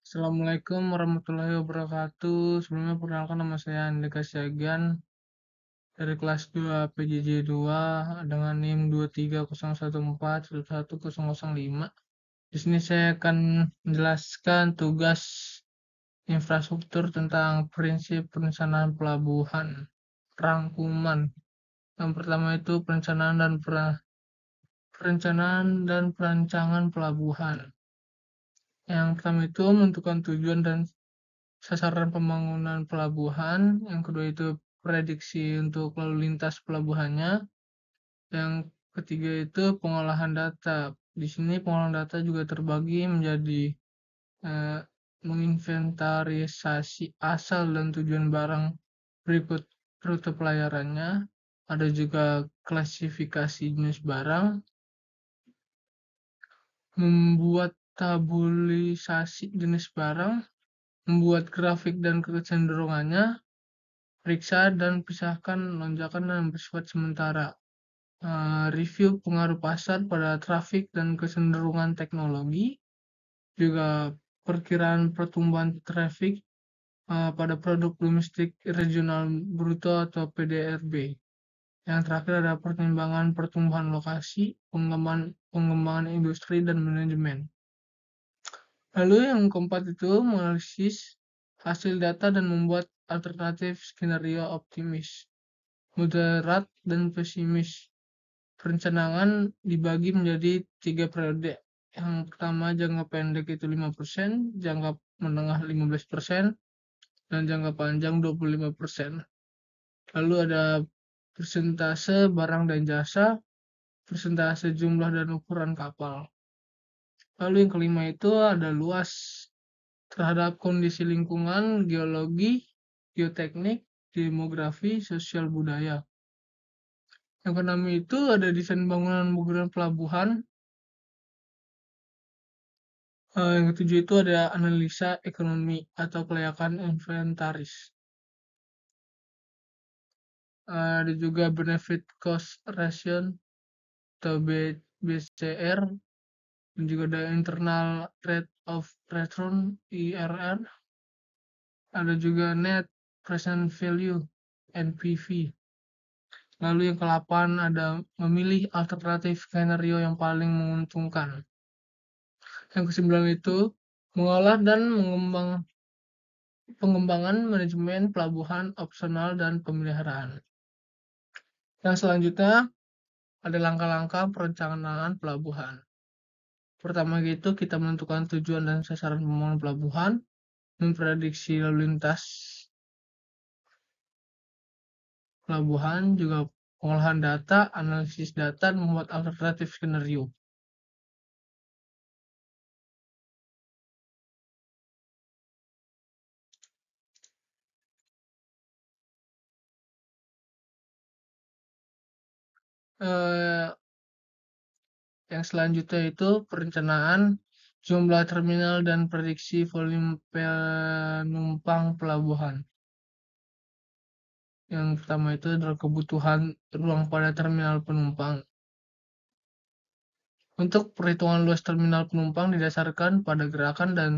Assalamualaikum warahmatullahi wabarakatuh. Sebelumnya perkenalkan nama saya Andika Syagian dari kelas 2 PJJ 2 dengan NIM 23014111005. Di sini saya akan menjelaskan tugas infrastruktur tentang prinsip perencanaan pelabuhan. Rangkuman. Yang pertama itu perencanaan dan perancangan pelabuhan. Yang pertama itu menentukan tujuan dan sasaran pembangunan pelabuhan. Yang kedua itu prediksi untuk lalu lintas pelabuhannya. Yang ketiga itu pengolahan data. Di sini pengolahan data juga terbagi menjadi eh, menginventarisasi asal dan tujuan barang berikut rute pelayarannya. Ada juga klasifikasi jenis barang, membuat tabulisasi jenis barang, membuat grafik dan kecenderungannya, periksa dan pisahkan lonjakan dan bersifat sementara. Review pengaruh pasar pada trafik dan kecenderungan teknologi. Juga perkiraan pertumbuhan trafik pada produk domestik regional bruto atau PDRB. Yang terakhir ada pertimbangan pertumbuhan lokasi, pengembangan industri dan manajemen. Lalu yang keempat itu menganalisis hasil data dan membuat alternatif skenario optimis, moderat, dan pesimis. Perencanaan dibagi menjadi 3 periode. Yang pertama jangka pendek itu 5%, jangka menengah 15%, dan jangka panjang 25%. Lalu ada persentase barang dan jasa, persentase jumlah dan ukuran kapal. Lalu yang kelima itu ada luas terhadap kondisi lingkungan, geologi, geoteknik, demografi, sosial budaya. Yang keenam itu ada desain bangunan pelabuhan. Yang ketujuh itu ada analisa ekonomi atau kelayakan inventaris. Ada juga benefit cost ratio atau BCR, dan juga ada internal rate of return IRR. Ada juga net present value NPV. Lalu yang ke-8 ada memilih alternatif skenario yang paling menguntungkan. Yang ke-9 itu mengolah dan pengembangan manajemen pelabuhan opsional dan pemeliharaan. Yang selanjutnya ada langkah-langkah perencanaan pelabuhan. Pertama gitu kita menentukan tujuan dan sasaran pembangunan pelabuhan, memprediksi lalu lintas pelabuhan, juga pengolahan data, analisis data, dan membuat alternatif skenario. Eh, yang selanjutnya itu perencanaan jumlah terminal dan prediksi volume penumpang pelabuhan. Yang pertama itu adalah kebutuhan ruang pada terminal penumpang. Untuk perhitungan luas terminal penumpang didasarkan pada gerakan dan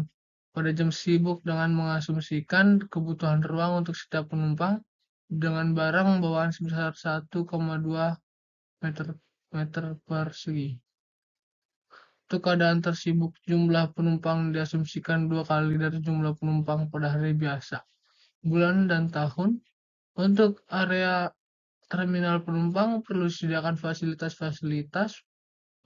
pada jam sibuk dengan mengasumsikan kebutuhan ruang untuk setiap penumpang dengan barang bawaan sebesar 1,2 meter persegi. Untuk keadaan tersibuk, jumlah penumpang diasumsikan 2 kali dari jumlah penumpang pada hari biasa, bulan, dan tahun. Untuk area terminal penumpang perlu disediakan fasilitas-fasilitas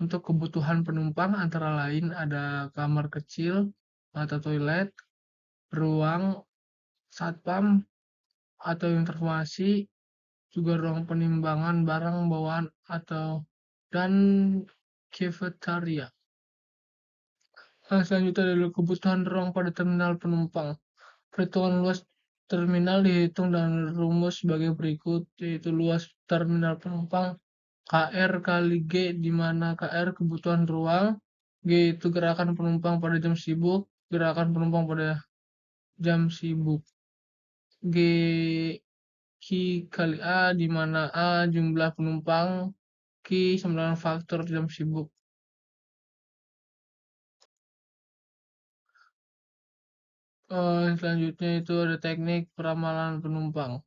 untuk kebutuhan penumpang, antara lain ada kamar kecil atau toilet, ruang satpam atau informasi, juga ruang penimbangan barang bawaan dan cafeteria. Selanjutnya adalah kebutuhan ruang pada terminal penumpang. Perhitungan luas terminal dihitung dengan rumus sebagai berikut, yaitu luas terminal penumpang KR kali G, di mana KR kebutuhan ruang, G itu gerakan penumpang pada jam sibuk, gerakan penumpang pada jam sibuk. G Q kali A, di mana A jumlah penumpang, Q sama dengan faktor jam sibuk. Selanjutnya itu ada teknik peramalan penumpang.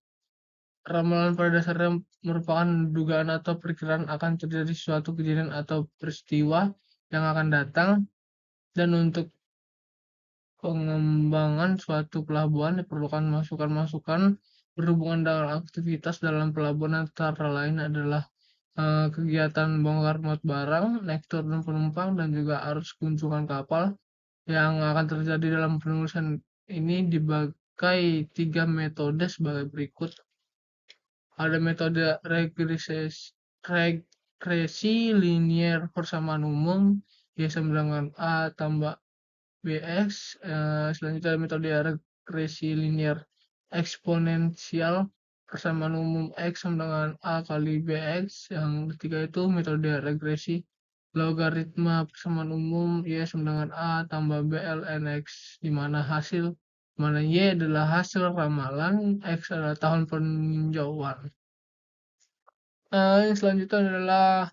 Ramalan pada dasarnya merupakan dugaan atau perkiraan akan terjadi suatu kejadian atau peristiwa yang akan datang, dan untuk pengembangan suatu pelabuhan diperlukan masukan-masukan berhubungan dengan aktivitas dalam pelabuhan, antara lain adalah kegiatan bongkar muat barang, naik turun penumpang, dan juga arus kunjungan kapal. Yang akan terjadi dalam penulisan ini dibagi 3 metode sebagai berikut. Ada metode regresi linier persamaan umum, ya sama dengan A tambah Bx. Selanjutnya ada metode regresi linier eksponensial persamaan umum X sama dengan A kali Bx. Yang ketiga itu metode regresi logaritma persamaan umum Y sama dengan A tambah BLN X, di mana Y adalah hasil ramalan, X adalah tahun peninjauan. Yang selanjutnya adalah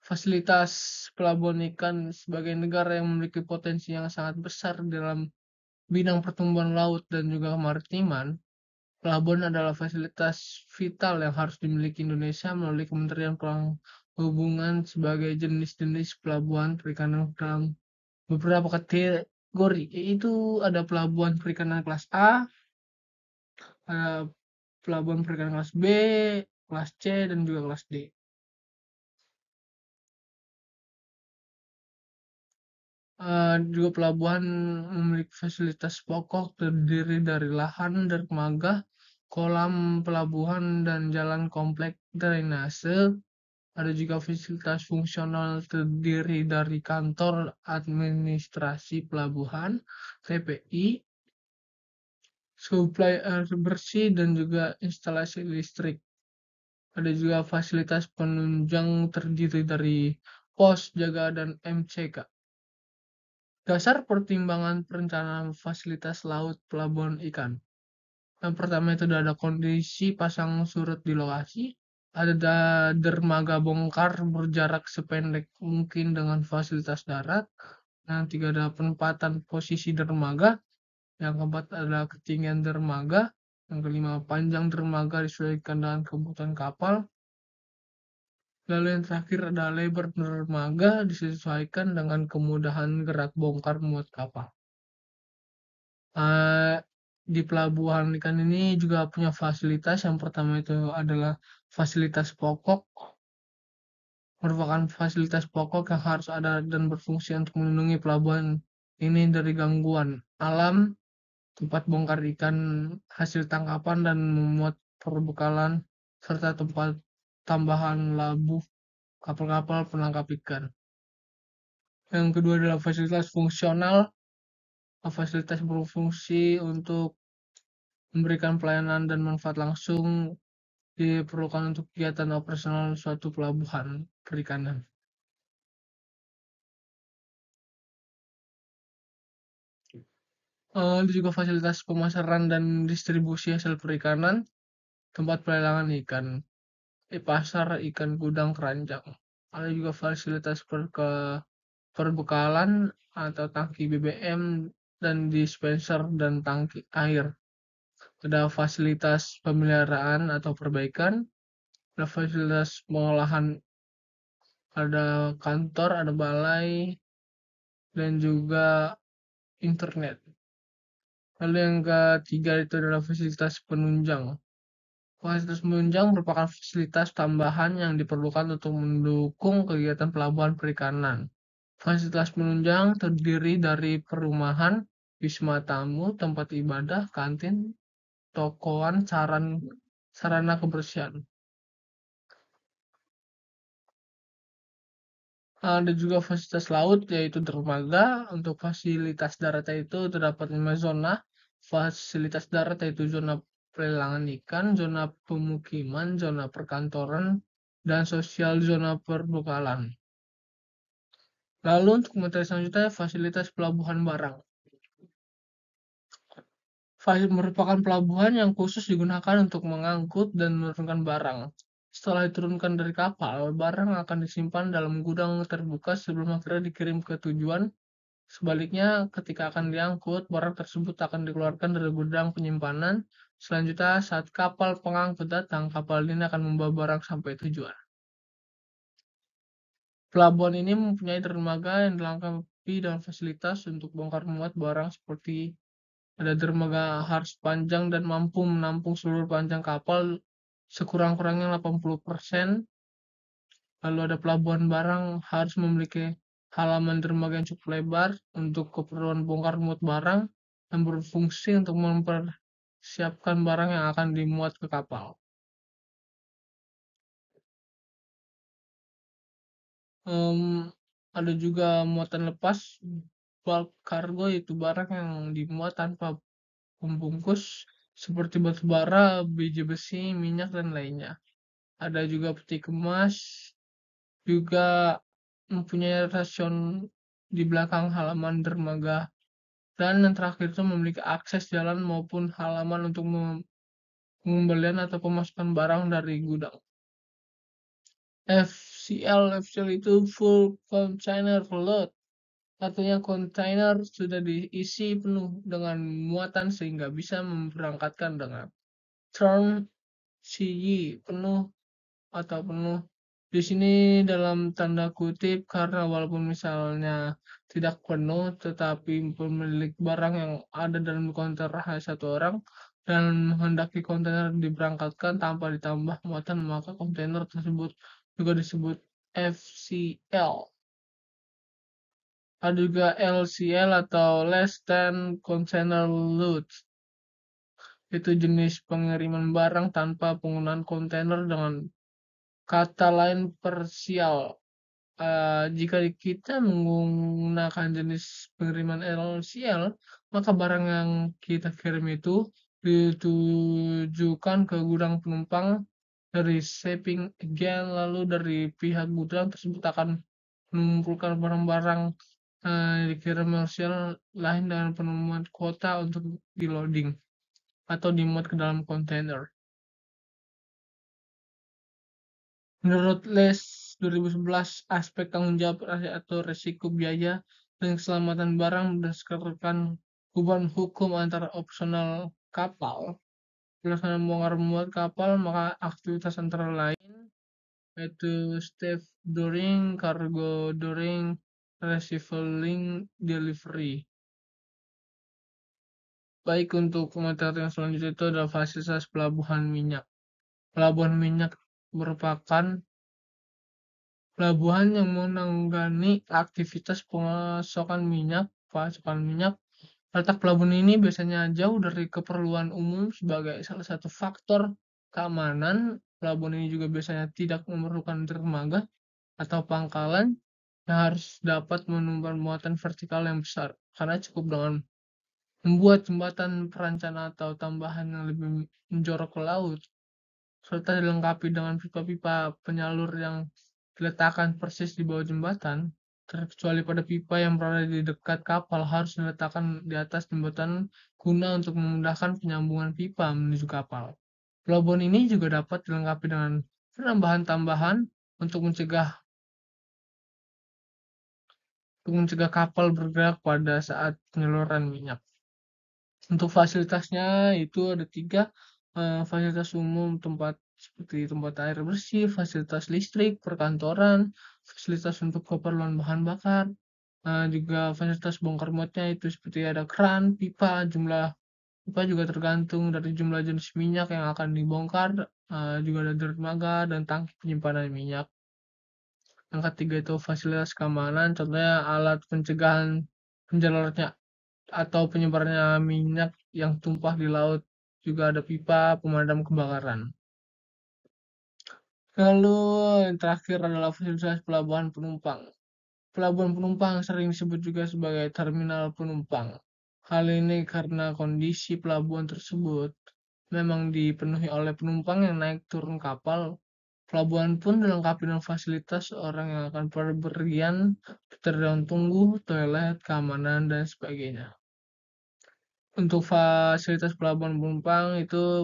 fasilitas pelabuhan ikan. Sebagai negara yang memiliki potensi yang sangat besar dalam bidang pertumbuhan laut dan juga kemaritiman, pelabuhan adalah fasilitas vital yang harus dimiliki Indonesia melalui Kementerian Perhubungan sebagai jenis-jenis pelabuhan perikanan dalam beberapa kategori, yaitu ada pelabuhan perikanan kelas A, ada pelabuhan perikanan kelas B, kelas C, dan juga kelas D. Juga pelabuhan memiliki fasilitas pokok terdiri dari lahan dermaga, kolam pelabuhan, dan jalan komplek drainase. Ada juga fasilitas fungsional terdiri dari kantor administrasi pelabuhan, TPI, suplai air bersih, dan juga instalasi listrik. Ada juga fasilitas penunjang terdiri dari pos jaga dan MCK. Dasar pertimbangan perencanaan fasilitas laut pelabuhan ikan. Yang pertama itu ada kondisi pasang surut di lokasi, ada dermaga bongkar berjarak sependek mungkin dengan fasilitas darat. Yang tiga ada penempatan posisi dermaga. Yang keempat adalah ketinggian dermaga. Yang kelima, panjang dermaga disesuaikan dengan kebutuhan kapal. Lalu yang terakhir ada lebar dermaga disesuaikan dengan kemudahan gerak bongkar muat kapal. Di pelabuhan ikan ini juga punya fasilitas. Yang pertama itu adalah fasilitas pokok. Merupakan fasilitas pokok yang harus ada dan berfungsi untuk melindungi pelabuhan ini dari gangguan alam, tempat bongkar ikan hasil tangkapan dan memuat perbekalan, serta tempat tambahan labuh kapal-kapal penangkap ikan. Yang kedua adalah fasilitas fungsional. Fasilitas berfungsi untuk memberikan pelayanan dan manfaat langsung, diperlukan untuk kegiatan operasional suatu pelabuhan perikanan. Ada juga fasilitas pemasaran dan distribusi hasil perikanan, tempat pelelangan ikan, pasar ikan, gudang keranjang. Ada juga fasilitas perbekalan atau tangki BBM dan dispenser dan tangki air. Ada fasilitas pemeliharaan atau perbaikan, ada fasilitas pengolahan, ada kantor, ada balai, dan juga internet. Lalu yang ketiga itu adalah fasilitas penunjang. Fasilitas penunjang merupakan fasilitas tambahan yang diperlukan untuk mendukung kegiatan pelabuhan perikanan. Fasilitas penunjang terdiri dari perumahan, wisma tamu, tempat ibadah, kantin, tokoan, sarana kebersihan. Ada juga fasilitas laut, yaitu dermaga. Untuk fasilitas darat itu terdapat 5 zona. Fasilitas darat yaitu zona pelelangan ikan, zona pemukiman, zona perkantoran, dan sosial zona perbekalan. Lalu untuk materi selanjutnya, fasilitas pelabuhan barang. Merupakan pelabuhan yang khusus digunakan untuk mengangkut dan menurunkan barang. Setelah diturunkan dari kapal, barang akan disimpan dalam gudang terbuka sebelum akhirnya dikirim ke tujuan Sebaliknya, ketika akan diangkut, barang tersebut akan dikeluarkan dari gudang penyimpanan. Selanjutnya, saat kapal pengangkut datang, kapal ini akan membawa barang sampai tujuan. Pelabuhan ini mempunyai dermaga yang dilengkapi dengan fasilitas untuk bongkar muat barang seperti ada dermaga harus panjang dan mampu menampung seluruh panjang kapal sekurang-kurangnya 80%. Lalu ada pelabuhan barang harus memiliki halaman dermaga yang cukup lebar untuk keperluan bongkar muat barang dan berfungsi untuk mempersiapkan barang yang akan dimuat ke kapal. Em, ada juga muatan lepas, bulk cargo, yaitu barang yang dimuat tanpa pembungkus seperti batu bara, biji besi, minyak, dan lainnya. Ada juga peti kemas, juga mempunyai rasion di belakang halaman dermaga. Dan yang terakhir itu memiliki akses jalan maupun halaman untuk pengembalian atau pemasukan barang dari gudang. FCL itu Full Container Load. Artinya kontainer sudah diisi penuh dengan muatan sehingga bisa memberangkatkan dengan turn CY penuh atau penuh. Di sini dalam tanda kutip karena walaupun misalnya tidak penuh tetapi pemilik barang yang ada dalam kontainer hanya satu orang dan menghendaki kontainer diberangkatkan tanpa ditambah muatan, maka kontainer tersebut juga disebut FCL. Ada juga LCL atau Less Than Container Load. Itu jenis pengiriman barang tanpa penggunaan kontainer, dengan kata lain parsial. Jika kita menggunakan jenis pengiriman LCL, maka barang yang kita kirim itu ditujukan ke gudang penumpang dari shipping agent, lalu dari pihak gudang tersebut akan mengumpulkan barang-barang dikirim LCL lain dengan penemuan kuota untuk di loading atau dimuat ke dalam kontainer. Menurut Les 2011, aspek tanggung jawab atau resiko biaya dan keselamatan barang berdasarkan hubungan hukum antara opsional kapal, pelaksanaan bongkar muat kapal, maka aktivitas antara lain yaitu stevedoring, cargo doring, refueling, delivery. Baik, untuk materi yang selanjutnya itu adalah fasilitas pelabuhan minyak. Pelabuhan minyak merupakan pelabuhan yang menangani aktivitas pasokan minyak. Letak pelabuhan ini biasanya jauh dari keperluan umum sebagai salah satu faktor keamanan. Pelabuhan ini juga biasanya tidak memerlukan dermaga atau pangkalan yang harus dapat menumpan muatan vertikal yang besar, karena cukup dengan membuat jembatan perancangan atau tambahan yang lebih menjorok ke laut, serta dilengkapi dengan pipa-pipa penyalur yang diletakkan persis di bawah jembatan, terkecuali pada pipa yang berada di dekat kapal harus diletakkan di atas jembatan guna untuk memudahkan penyambungan pipa menuju kapal. Pelabuhan ini juga dapat dilengkapi dengan penambahan tambahan untuk mencegah kapal bergerak pada saat penyaluran minyak. Untuk fasilitasnya itu ada 3, fasilitas umum seperti tempat air bersih, fasilitas listrik, perkantoran, fasilitas untuk keperluan bahan bakar, juga fasilitas bongkar muatnya itu seperti ada kran, pipa. Jumlah pipa juga tergantung dari jumlah jenis minyak yang akan dibongkar, juga ada dermaga dan tangki penyimpanan minyak. Yang ketiga itu fasilitas keamanan, contohnya alat pencegahan penjalarnya atau penyebarannya minyak yang tumpah di laut, juga ada pipa pemadam kebakaran. Lalu yang terakhir adalah fasilitas pelabuhan penumpang. Pelabuhan penumpang sering disebut juga sebagai terminal penumpang. Hal ini karena kondisi pelabuhan tersebut memang dipenuhi oleh penumpang yang naik turun kapal. Pelabuhan pun dilengkapi dengan fasilitas orang yang akan bepergian, seperti ruang tunggu, toilet, keamanan, dan sebagainya. Untuk fasilitas pelabuhan penumpang itu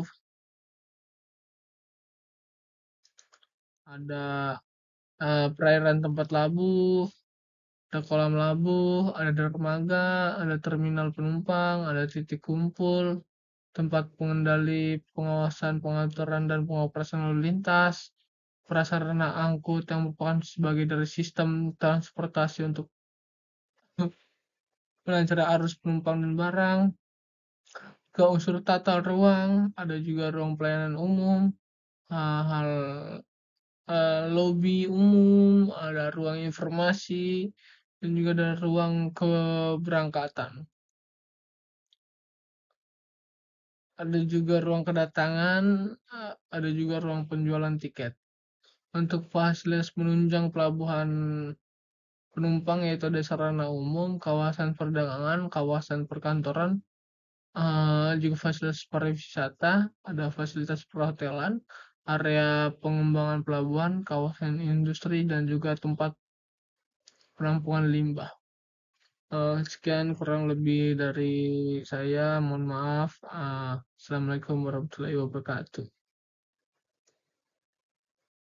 ada perairan tempat labuh, ada kolam labuh, ada dermaga, ada terminal penumpang, ada titik kumpul, tempat pengendali, pengawasan, pengaturan, dan pengoperasian lalu lintas, prasarana angkut yang merupakan sebagai dari sistem transportasi untuk melancar arus penumpang dan barang, ke unsur tata ruang, ada juga ruang pelayanan umum, hal lobi umum, ada ruang informasi, dan juga ada ruang keberangkatan. Ada juga ruang kedatangan, ada juga ruang penjualan tiket. Untuk fasilitas penunjang pelabuhan penumpang yaitu ada sarana umum, kawasan perdagangan, kawasan perkantoran, juga fasilitas pariwisata, ada fasilitas perhotelan, area pengembangan pelabuhan, kawasan industri, dan juga tempat penampungan limbah. Sekian kurang lebih dari saya, mohon maaf. Assalamualaikum warahmatullahi wabarakatuh.